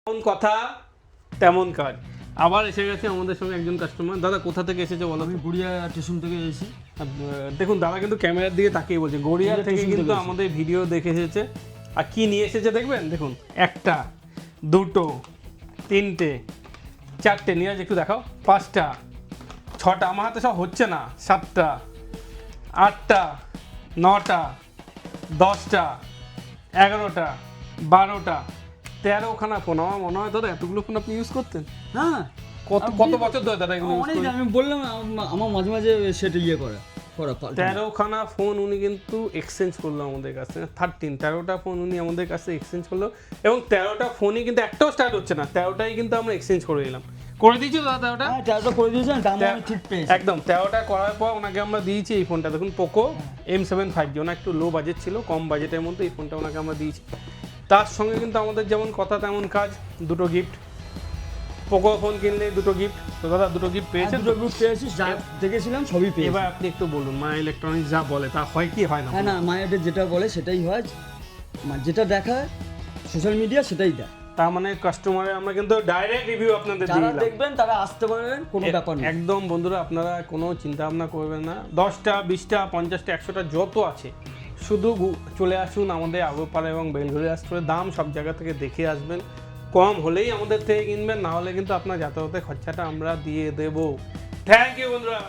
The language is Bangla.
যেমন কথা তেমন কাজ। আবার এসে গেছে আমাদের সঙ্গে একজন কাস্টমার। দাদা কোথা থেকে এসেছে বলো? আমি গড়িয়া স্টেশন থেকে এসেছি। দেখুন দাদা কিন্তু ক্যামেরার দিকে তাকিয়ে বলছে গড়িয়া থেকে কিন্তু আমাদের ভিডিও দেখে এসেছে। আর কি নিয়ে এসেছে দেখবেন, দেখুন একটা, দুটো, তিনটে, চারটে, নিয়ে একটু দেখাও, পাঁচটা, ছটা, আমার হাতে সব হচ্ছে না, সাতটা, আটটা, নটা, 10টা, 11টা, 12টা, 13খানা ফোন। আমার মনে হয় দাদা এতগুলো ফোন আপনি ইউজ করতেন? হ্যাঁ, কত বছর ধরে দাদা এগুলো ইউজ অনেক। করেন? আমি বললাম আমার মাঝে মাঝে সেটা করা 13খানা ফোন উনি কিন্তু এক্সচেঞ্জ করলো আমাদের কাছে। 13টা ফোন উনি আমাদের কাছে এক্সচেঞ্জ করলো, এবং 13টা ফোনই কিন্তু একটাও স্টার্ট হচ্ছে না। 13টাই কিন্তু আমরা এক্সচেঞ্জ করে দিলাম। করে দিয়েছি দাদা 13টা? হ্যাঁ, 13টা করে দিয়েছেন, দাম আমি ঠিক পেয়েছি। একদম 13টা করার পর ওনাকে আমরা দিয়েছি এই ফোনটা। দেখুন পোকো M7 5G, ওনার একটু লো বাজেট ছিল, কম বাজেটের মধ্যে এই ফোনটা ওনাকে আমরা দিয়েছি। তার সঙ্গে কিন্তু আমাদের যেমন কথা তেমন কাজ, দুটো গিফট। পোকো ফোন কিনলে দুটো গিফট। তো দাদা দুটো গিফট পেয়েছেন? দুটো গ্রুপ পেয়েছি, যা দেখেছিলাম সবই পেয়েছি। এবার আপনি একটু বলুন মা ইলেকট্রনিক্স যা বলে তা হয় কি হয় না? হ্যাঁ, না, মায়েদের যেটা বলে সেটাই হয়, যেটা দেখায় সোশ্যাল মিডিয়া সেটাই দেয়। তার মানে কাস্টমারের আমরা কিন্তু ডাইরেক্ট রিভিউ আপনাদের দিয়ে যারা দিলাম। দেখবেন তারা আসতে পারবেন, কোনো ব্যাপার নেই। একদম বন্ধুরা, আপনারা কোনো চিন্তা ভাবনা করবেন না। 10টা, 20টা, 50টা, 100টা যত আছে, শুধু চলে আসুন আমাদের আগরপাড়া এবং বেলঘড়িয়া স্টোরে। দাম সব জায়গা থেকে দেখে আসবেন, কম হলেই আমাদের থেকে কিনবেন, না হলে কিন্তু আপনার যাতায়াতের খরচাটা আমরা দিয়ে দেবো। থ্যাংক ইউ বন্ধুরা।